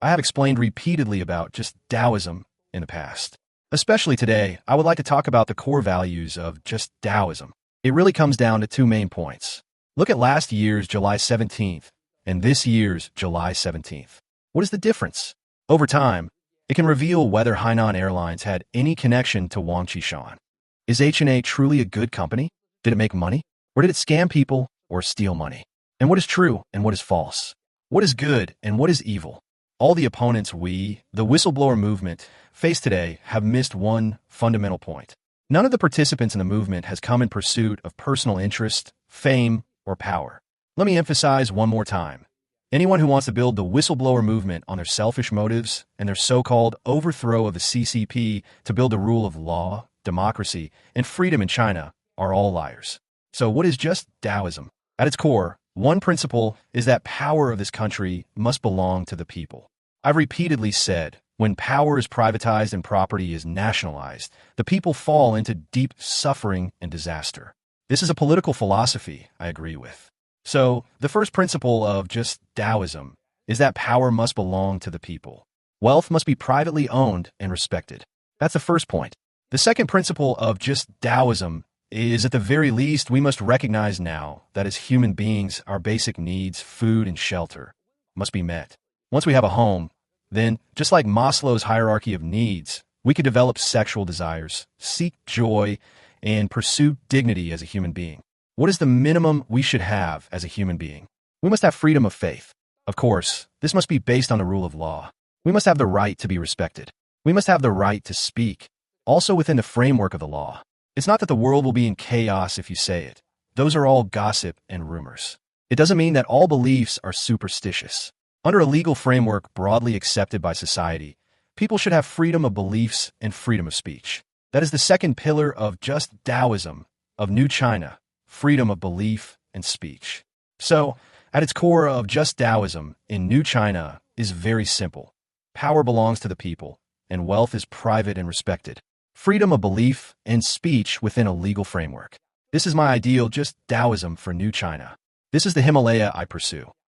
I have explained repeatedly about just Taoism in the past. Especially today, I would like to talk about the core values of just Taoism. It really comes down to two main points. Look at last year's July 17th and this year's July 17th. What is the difference? Over time, it can reveal whether Hainan Airlines had any connection to Wang Qishan. Is H&A truly a good company? Did it make money? Or did it scam people or steal money? And what is true and what is false? What is good and what is evil? All the opponents the whistleblower movement, face today have missed one fundamental point. None of the participants in the movement has come in pursuit of personal interest, fame, or power. Let me emphasize one more time. Anyone who wants to build the whistleblower movement on their selfish motives and their so-called overthrow of the CCP to build the rule of law, democracy, and freedom in China are all liars. So what is just Taoism? At its core, one principle is that power of this country must belong to the people. I've repeatedly said, when power is privatized and property is nationalized, the people fall into deep suffering and disaster. This is a political philosophy I agree with. So, the first principle of just Taoism is that power must belong to the people. Wealth must be privately owned and respected. That's the first point. The second principle of just Taoism is, at the very least, we must recognize now that as human beings, our basic needs, food and shelter, must be met. Once we have a home, then, just like Maslow's hierarchy of needs, we could develop sexual desires, seek joy, and pursue dignity as a human being. What is the minimum we should have as a human being? We must have freedom of faith. Of course, this must be based on the rule of law. We must have the right to be respected. We must have the right to speak, also within the framework of the law. It's not that the world will be in chaos if you say it. Those are all gossip and rumors. It doesn't mean that all beliefs are superstitious. Under a legal framework broadly accepted by society, people should have freedom of beliefs and freedom of speech. That is the second pillar of just Taoism, of New China, freedom of belief and speech. So, at its core of just Taoism in New China is very simple. Power belongs to the people, and wealth is private and respected. Freedom of belief and speech within a legal framework. This is my ideal just Taoism for New China. This is the Himalaya I pursue.